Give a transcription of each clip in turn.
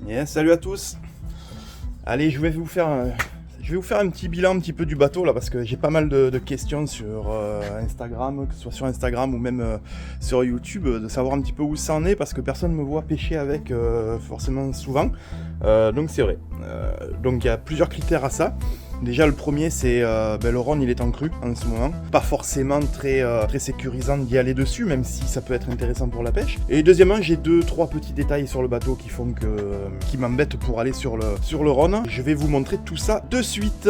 Yes, salut à tous. Allez, je vais vous faire un petit bilan un petit peu du bateau là, parce que j'ai pas mal de questions sur Instagram, que ce soit sur Instagram ou même sur YouTube, de savoir un petit peu où ça en est, parce que personne me voit pêcher avec forcément souvent. Donc c'est vrai. Donc il y a plusieurs critères à ça. Déjà le premier c'est le rhône il est en crue en ce moment, pas forcément très sécurisant d'y aller dessus, même si ça peut être intéressant pour la pêche. Et deuxièmement j'ai 2-3 petits détails sur le bateau qui m'embêtent pour aller sur le rhône. Je vais vous montrer tout ça de suite.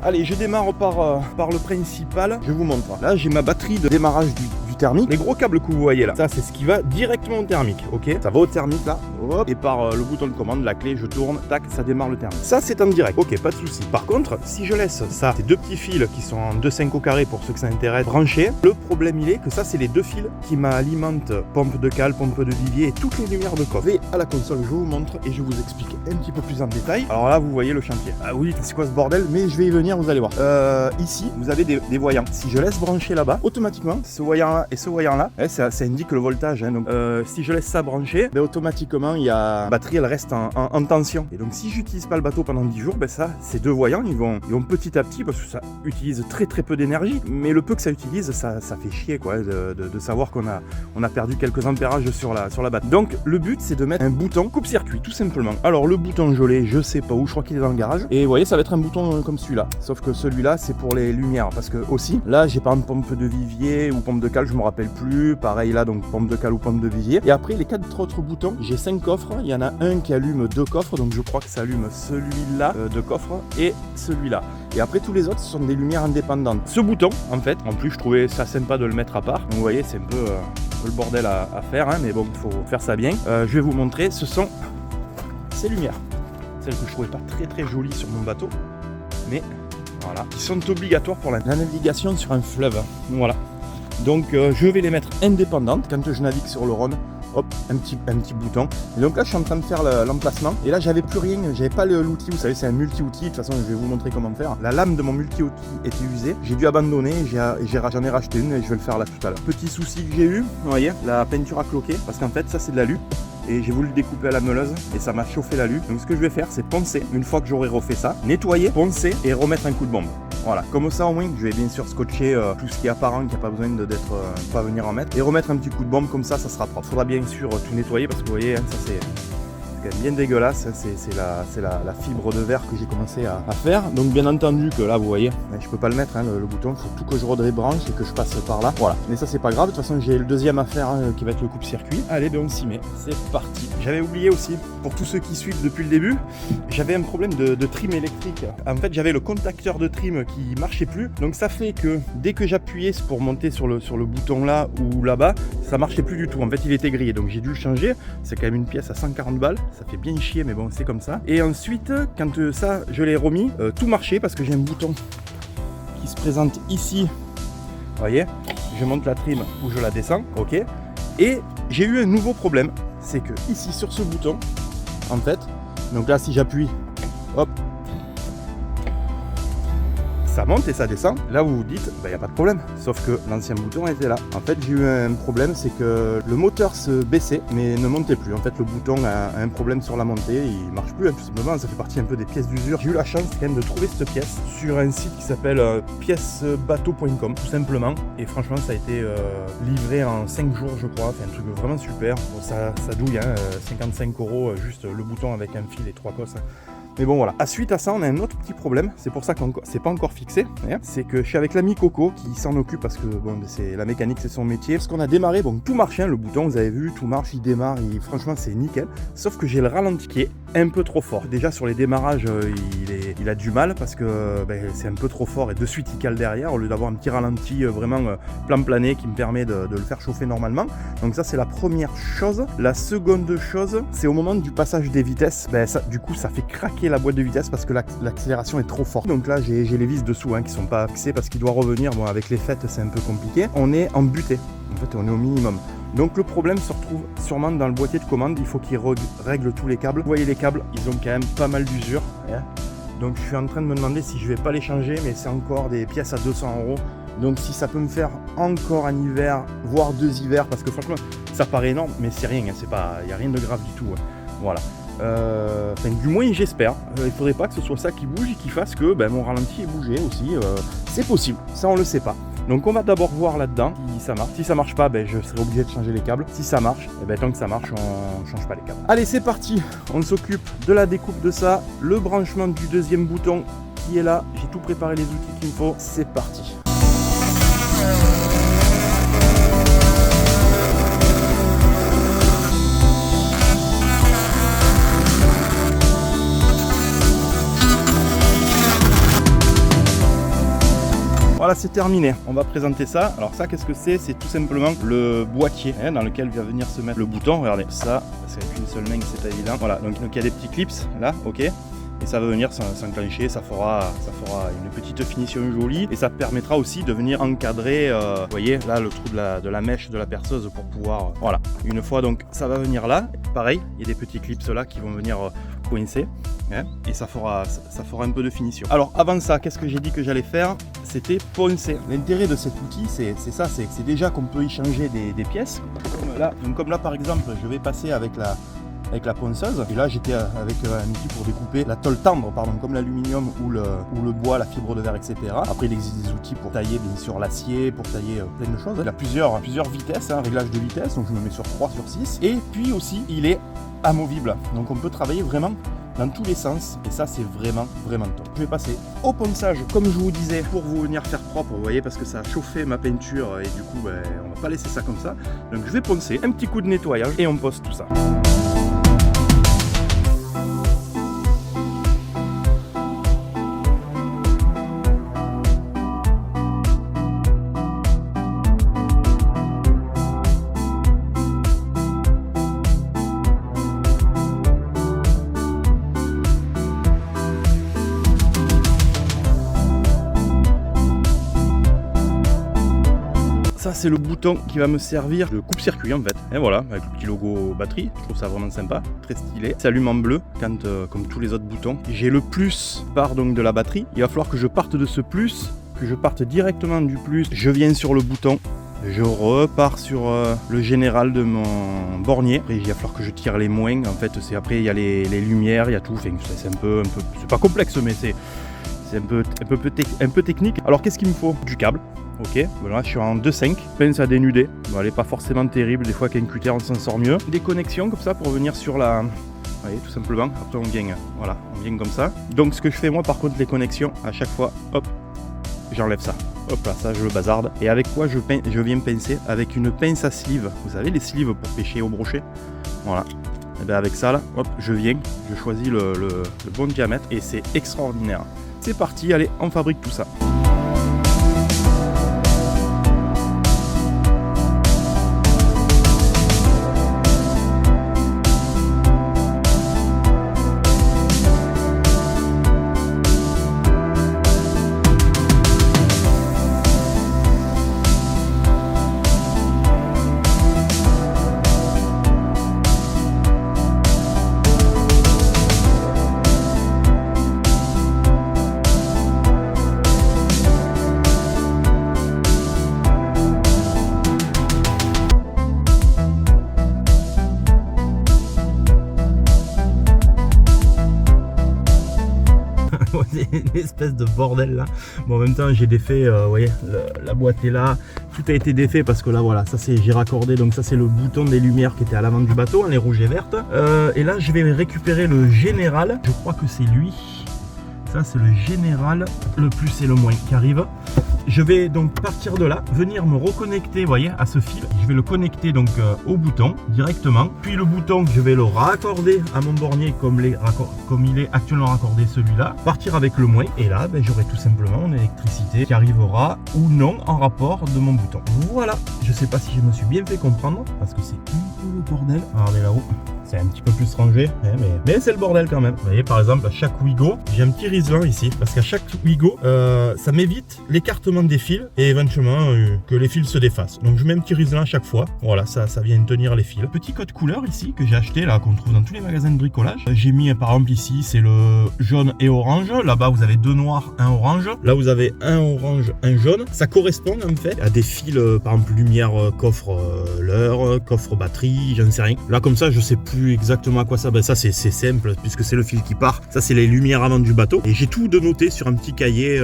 Allez, je démarre par le principal, je vous montre. Là j'ai ma batterie de démarrage du thermique. Les gros câbles que vous voyez là, ça c'est ce qui va directement au thermique, ok? Ça va au thermique là, hop, et par le bouton de commande, la clé, je tourne, tac, ça démarre le thermique. Ça c'est en direct, ok, pas de souci. Par contre, si je laisse ça, ces deux petits fils qui sont en 2,5 au carré pour ceux que ça intéresse, branchés, le problème il est que ça c'est les deux fils qui m'alimentent pompe de cale, pompe de vivier et toutes les lumières de coffre. Et à la console, je vous montre et je vous explique un petit peu plus en détail. Alors là, vous voyez le chantier. Ah oui, c'est quoi ce bordel? Mais je vais y venir, vous allez voir. Ici, vous avez des voyants. Si je laisse brancher là-bas, automatiquement, ce voyant-là et ce voyant-là, ça indique le voltage. Donc, si je laisse ça brancher, automatiquement, la batterie, elle reste en tension. Et donc, si j'utilise pas le bateau pendant 10 jours, ces deux voyants, ils vont petit à petit, parce que ça utilise très peu d'énergie, mais le peu que ça utilise, ça fait chier, quoi, de savoir qu'on a perdu quelques ampérages sur la batterie. Donc, le but, c'est de mettre un bouton coupe-circuit, tout simplement. Alors, le bouton, je l'ai, je sais pas où, je crois qu'il est dans le garage. Et vous voyez, ça va être un bouton comme celui-là. Sauf que celui-là, c'est pour les lumières, parce que aussi, là, j'ai pas une pompe de vivier ou pompe de cale, je me rappelle plus. Pareil là, donc pompe de cale ou pompe de vivier. Et après, les 4 autres boutons, j'ai 5 coffres. Il y en a un qui allume 2 coffres, donc je crois que ça allume celui-là de coffre et celui-là. Et après, tous les autres, ce sont des lumières indépendantes. Ce bouton, en fait, en plus, je trouvais ça sympa de le mettre à part. Donc, vous voyez, c'est un peu le bordel à faire, hein, mais bon, il faut faire ça bien. Je vais vous montrer, ce sont ces lumières. Celles que je trouvais pas très jolies sur mon bateau, mais voilà, qui sont obligatoires pour la navigation sur un fleuve. Voilà. Donc je vais les mettre indépendantes quand je navigue sur le Rhône. Hop, un petit bouton. Et donc là, je suis en train de faire l'emplacement. Et là, j'avais plus rien. J'avais pas l'outil. Vous savez, c'est un multi-outil. De toute façon, je vais vous montrer comment faire. La lame de mon multi-outil était usée. J'ai dû abandonner. J'en ai racheté une et je vais le faire là tout à l'heure. Petit souci que j'ai eu, vous voyez, la peinture a cloqué. Parce qu'en fait, ça, c'est de l'alu. Et j'ai voulu le découper à la meuleuse et ça m'a chauffé l'alu. Donc ce que je vais faire, c'est poncer une fois que j'aurai refait ça, nettoyer, poncer et remettre un coup de bombe. Voilà, comme ça au moins, je vais bien sûr scotcher tout ce qui est apparent, qui n'a pas besoin pas venir en mettre, et remettre un petit coup de bombe, comme ça sera propre. Il faudra bien sûr tout nettoyer parce que vous voyez, hein, ça c'est quand même bien dégueulasse, c'est la fibre de verre que j'ai commencé à faire. Donc bien entendu que là vous voyez, je peux pas le mettre, hein, le bouton, il faut tout que je redébranche et que je passe par là. Voilà, mais ça c'est pas grave, de toute façon j'ai le deuxième à faire qui va être le coupe-circuit. Allez, on s'y met, c'est parti. J'avais oublié aussi, pour tous ceux qui suivent depuis le début, j'avais un problème de trim électrique. En fait j'avais le contacteur de trim qui marchait plus, donc ça fait que dès que j'appuyais pour monter sur le bouton là ou là-bas, ça marchait plus du tout. En fait il était grillé, donc j'ai dû le changer. C'est quand même une pièce à 140 balles. Ça fait bien chier, mais bon, c'est comme ça. Et ensuite, quand ça, je l'ai remis, tout marchait parce que j'ai un bouton qui se présente ici. Vous voyez, je monte la trim ou je la descends, ok. Et j'ai eu un nouveau problème, c'est que ici, sur ce bouton, en fait, donc là, si j'appuie, hop, ça monte et ça descend. Là vous vous dites, il n'y a pas de problème, sauf que l'ancien bouton était là. En fait j'ai eu un problème, c'est que le moteur se baissait mais ne montait plus. En fait le bouton a un problème sur la montée, il marche plus, hein, tout simplement. Ça fait partie un peu des pièces d'usure. J'ai eu la chance quand même de trouver cette pièce sur un site qui s'appelle piècesbateau.com tout simplement, et franchement ça a été livré en 5 jours je crois. Enfin un truc vraiment super. Bon, ça douille, hein, 55 € juste le bouton avec un fil et 3 cosses. Mais bon voilà, suite à ça on a un autre petit problème, c'est pour ça que c'est pas encore fixé, c'est que je suis avec l'ami Coco qui s'en occupe parce que bon, c'est la mécanique, c'est son métier. Parce qu'on a démarré, bon tout marche, hein, le bouton vous avez vu, tout marche, il démarre, franchement c'est nickel, sauf que j'ai le ralenti qui est un peu trop fort. Déjà sur les démarrages il a du mal parce que c'est un peu trop fort et de suite il cale derrière au lieu d'avoir un petit ralenti vraiment plan-plané qui me permet de le faire chauffer normalement. Donc ça c'est la première chose. La seconde chose, c'est au moment du passage des vitesses, du coup ça fait craquer la boîte de vitesse parce que l'accélération est trop forte. Donc là j'ai les vis dessous qui sont pas fixées parce qu'il doit revenir. Bon avec les fêtes c'est un peu compliqué. On est en butée, en fait on est au minimum. Donc le problème se retrouve sûrement dans le boîtier de commande. Il faut qu'il règle tous les câbles. Vous voyez les câbles, ils ont quand même pas mal d'usure. Donc je suis en train de me demander si je vais pas les changer, mais c'est encore des pièces à 200 €. Donc si ça peut me faire encore un hiver, voire 2 hivers, parce que franchement ça paraît énorme, mais c'est rien, c'est pas, il n'y a rien de grave du tout. Hein. Voilà. Enfin, du moins j'espère. Il faudrait pas que ce soit ça qui bouge et qui fasse que mon ralenti est bougé aussi. C'est possible, ça on le sait pas. Donc on va d'abord voir là-dedans si ça marche. Si ça marche pas, je serai obligé de changer les câbles. Si ça marche, tant que ça marche, on change pas les câbles. Allez, c'est parti. On s'occupe de la découpe de ça, le branchement du deuxième bouton qui est là. J'ai tout préparé, les outils qu'il me faut. C'est parti. Voilà, c'est terminé. On va présenter ça. Alors ça, qu'est-ce que c'est? C'est tout simplement le boîtier dans lequel va venir se mettre le bouton. Regardez, ça, c'est avec une seule main, c'est pas évident. Voilà, donc il y a des petits clips là, ok. Et ça va venir s'enclencher, ça fera une petite finition jolie et ça permettra aussi de venir encadrer, vous voyez là le trou de la mèche de la perceuse pour pouvoir, voilà. Une fois donc ça va venir là, pareil, il y a des petits clips là qui vont venir coincer et ça fera un peu de finition. Alors avant ça, qu'est-ce que j'ai dit que j'allais faire? C'était poncer. L'intérêt de cet outil, c'est ça, c'est que c'est déjà qu'on peut y changer des pièces. Comme là par exemple, je vais passer avec la ponceuse, et là j'étais avec un outil pour découper la tôle tendre, pardon, comme l'aluminium ou le bois, la fibre de verre, etc. Après il existe des outils pour tailler bien sûr l'acier, pour tailler plein de choses. Il a plusieurs vitesses, réglage de vitesse, donc je me mets sur 3, sur 6. Et puis aussi il est amovible, donc on peut travailler vraiment dans tous les sens, et ça c'est vraiment top. Je vais passer au ponçage comme je vous disais pour vous venir faire propre, vous voyez, parce que ça a chauffé ma peinture et du coup on va pas laisser ça comme ça. Donc je vais poncer, un petit coup de nettoyage et on pose tout ça. Ça c'est le bouton qui va me servir de coupe-circuit en fait. Et voilà, avec le petit logo batterie, je trouve ça vraiment sympa, très stylé. Ça allume en bleu quand, comme tous les autres boutons. J'ai le plus part donc de la batterie. Il va falloir que je parte de ce plus, que je parte directement du plus. Je viens sur le bouton, je repars sur le général de mon bornier. Après il va falloir que je tire les moins. En fait c'est après il y a les lumières, il y a tout. Enfin, c'est un peu, c'est pas complexe mais c'est un peu technique. Alors qu'est-ce qu'il me faut? Du câble. Ok, voilà, je suis en 2.5, pince à dénuder, bon, elle n'est pas forcément terrible, des fois qu'un cutter on s'en sort mieux. Des connexions comme ça pour venir sur la... Vous voyez, tout simplement, après on vient, voilà, on vient comme ça. Donc ce que je fais moi par contre, les connexions, à chaque fois, hop, j'enlève ça. Hop là, ça je le bazarde. Et avec quoi je viens pincer? Avec une pince à sleeve, vous savez les sleeves pour pêcher au brochet. Voilà, et bien avec ça là, hop, je choisis le bon diamètre et c'est extraordinaire. C'est parti, allez, on fabrique tout ça. Une espèce de bordel là. Bon, en même temps j'ai défait, vous voyez, la boîte est là, tout a été défait parce que là voilà, ça c'est, j'ai raccordé, donc ça c'est le bouton des lumières qui était à l'avant du bateau, les rouges et vertes. Et là je vais récupérer le général, je crois que c'est lui. Ça c'est le général, le plus et le moins qui arrive. Je vais donc partir de là, venir me reconnecter, vous voyez, à ce fil. Je vais le connecter donc au bouton directement. Puis le bouton, je vais le raccorder à mon bornier comme il est actuellement raccordé celui-là. Partir avec le moins. Et là, j'aurai tout simplement mon électricité qui arrivera ou non en rapport de mon bouton. Voilà. Je sais pas si je me suis bien fait comprendre parce que c'est un peu le bordel. Regardez là-haut. C'est un petit peu plus rangé, mais c'est le bordel quand même. Vous voyez, par exemple, à chaque Wigo, j'ai un petit riselant ici, parce qu'à chaque Wigo, ça m'évite l'écartement des fils et éventuellement que les fils se défassent. Donc je mets un petit riselant à chaque chaque fois. Voilà, ça vient tenir les fils. Petit code couleur ici que j'ai acheté là, qu'on trouve dans tous les magasins de bricolage. J'ai mis par exemple ici, c'est le jaune et orange. Là-bas, vous avez 2 noirs, 1 orange. Là, vous avez un orange, un jaune. Ça correspond en fait à des fils, par exemple lumière coffre l'heure, coffre batterie, j'en sais rien. Là, comme ça, je sais plus exactement à quoi ça. Ben, ça, c'est simple puisque c'est le fil qui part. Ça, c'est les lumières avant du bateau. Et j'ai tout de noté sur un petit cahier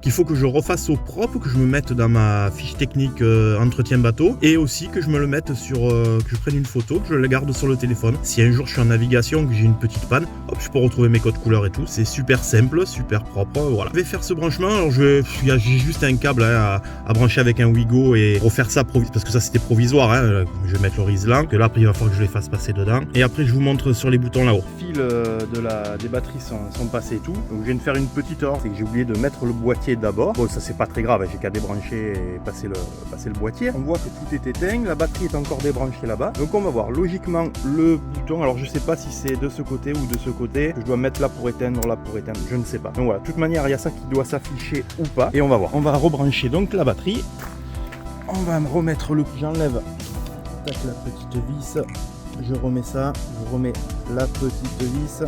qu'il faut que je refasse au propre, que je me mette dans ma fiche technique entretien bateau, et aussi que je me le mette sur, que je prenne une photo, que je la garde sur le téléphone. Si un jour je suis en navigation, que j'ai une petite panne, hop, je peux retrouver mes codes couleurs et tout. C'est super simple, super propre. Voilà. Je vais faire ce branchement. Alors j'ai juste un câble hein, à brancher avec un Wigo et refaire ça parce que ça c'était provisoire. Hein. Je vais mettre le Rislan, que là après il va falloir que je les fasse passer dedans. Et après je vous montre sur les boutons là-haut. Les fils des batteries sont passés et tout. Donc je viens de faire une petite erreur, c'est que j'ai oublié de mettre le boîtier d'abord. Bon, ça c'est pas très grave, j'ai qu'à débrancher et passer le boîtier. On voit que tout est éteint, la batterie est encore débranchée là-bas. Donc on va voir logiquement le bouton. Alors je sais pas si c'est de ce côté ou de ce côté. Je dois mettre là pour éteindre, je ne sais pas. Donc voilà, de toute manière il y a ça qui doit s'afficher ou pas. Et on va voir. On va rebrancher donc la batterie. On va me remettre j'enlève la petite vis. Je remets ça, je remets la petite vis.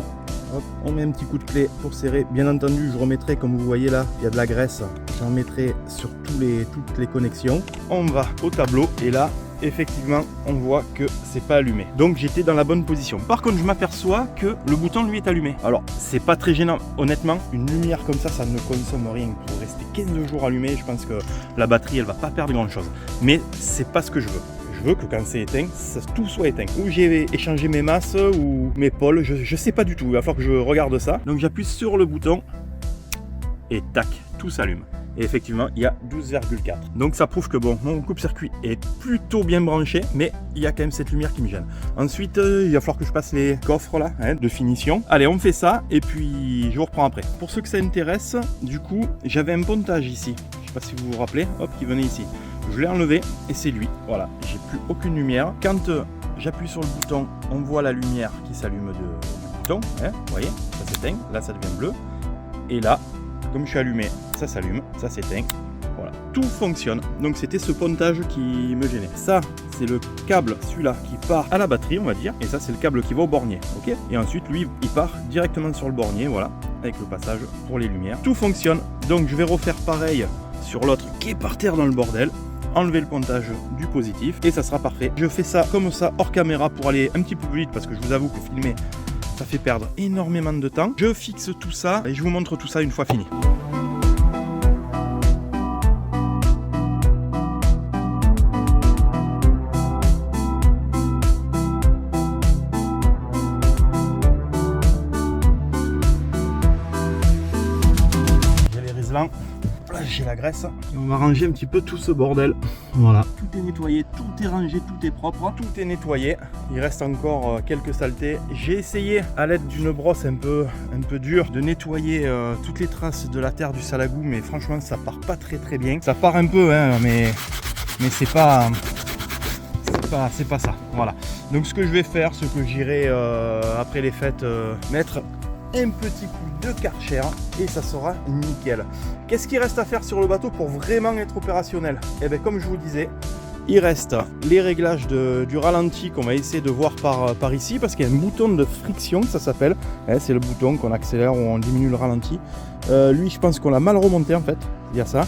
Hop, on met un petit coup de clé pour serrer. Bien entendu, je remettrai, comme vous voyez là, il y a de la graisse. J'en mettrai sur toutes les connexions. On va au tableau et là, effectivement, on voit que c'est pas allumé. Donc j'étais dans la bonne position. Par contre, je m'aperçois que le bouton lui est allumé. Alors, c'est pas très gênant. Honnêtement, une lumière comme ça ne consomme rien. Pour rester 15 jours allumé, je pense que la batterie, elle va pas perdre grand chose. Mais c'est pas ce que je veux. Je veux que quand c'est éteint, tout soit éteint. Ou j'ai échangé mes masses ou mes pôles, je sais pas du tout. Il va falloir que je regarde ça. Donc j'appuie sur le bouton et tac, tout s'allume. Et effectivement, il y a 12,4. Donc ça prouve que bon, mon coupe-circuit est plutôt bien branché, mais il y a quand même cette lumière qui me gêne. Ensuite, il va falloir que je passe les coffres là, hein, de finition. Allez, on fait ça et puis je vous reprends après. Pour ceux que ça intéresse, du coup, j'avais un pontage ici. Je sais pas si vous vous rappelez, hop, qui venait ici. Je l'ai enlevé et c'est lui. Voilà, j'ai plus aucune lumière. Quand j'appuie sur le bouton, on voit la lumière qui s'allume du bouton. Hein, vous voyez, ça s'éteint. Là, ça devient bleu. Et là, comme je suis allumé, ça s'allume, ça s'éteint. Voilà, tout fonctionne. Donc c'était ce pontage qui me gênait. Ça, c'est le câble, celui-là, qui part à la batterie, on va dire. Et ça, c'est le câble qui va au bornier. Ok. Et ensuite, lui, il part directement sur le bornier. Voilà, avec le passage pour les lumières. Tout fonctionne. Donc je vais refaire pareil sur l'autre qui est par terre dans le bordel. Enlever le pontage du positif et ça sera parfait. Je fais ça comme ça hors caméra pour aller un petit peu plus vite parce que je vous avoue que filmer ça fait perdre énormément de temps. Je fixe tout ça et je vous montre tout ça une fois fini. J'ai les Rislan. J'ai la graisse et on va ranger un petit peu tout ce bordel. Voilà, tout est nettoyé, tout est rangé, tout est propre, tout est nettoyé. Il reste encore quelques saletés. J'ai essayé à l'aide d'une brosse un peu dure de nettoyer toutes les traces de la terre du salagou, mais franchement ça part pas très bien. Ça part un peu hein, mais c'est pas ça. Voilà. Donc ce que je vais faire, ce que j'irai après les fêtes mettre un petit coup de Karcher et ça sera nickel. Qu'est-ce qu'il reste à faire sur le bateau pour vraiment être opérationnel? Et bien comme je vous disais, il reste les réglages du ralenti qu'on va essayer de voir par ici parce qu'il y a un bouton de friction, ça s'appelle. C'est le bouton qu'on accélère ou on diminue le ralenti. Lui je pense qu'on l'a mal remonté en fait, il y a ça.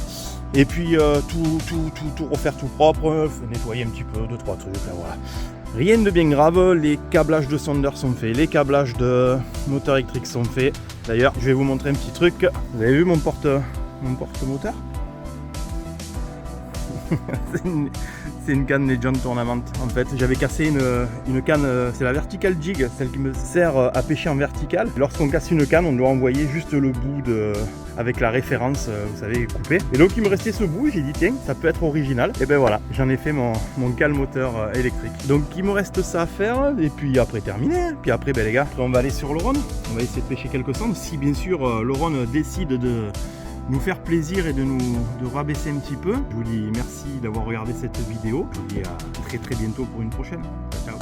Et puis tout refaire tout propre, nettoyer un petit peu, 2-3 trucs, là, voilà. Rien de bien grave, les câblages de sondeur sont faits, les câblages de moteur électrique sont faits. D'ailleurs, je vais vous montrer un petit truc. Vous avez vu mon porte-moteur? C'est une canne Legend Tournament. En fait, j'avais cassé une canne, c'est la Vertical Jig, celle qui me sert à pêcher en vertical. Lorsqu'on casse une canne, on doit envoyer juste le bout avec la référence, vous savez, coupée. Et donc il me restait ce bout, j'ai dit tiens, ça peut être original. Et ben voilà, j'en ai fait mon cale moteur électrique. Donc il me reste ça à faire, et puis après terminé. Puis après, ben les gars, on va aller sur le Rhône. On va essayer de pêcher quelques sondes. Si bien sûr le Rhône décide de nous faire plaisir et de rabaisser un petit peu. Je vous dis merci d'avoir regardé cette vidéo. Je vous dis à très bientôt pour une prochaine. Ciao.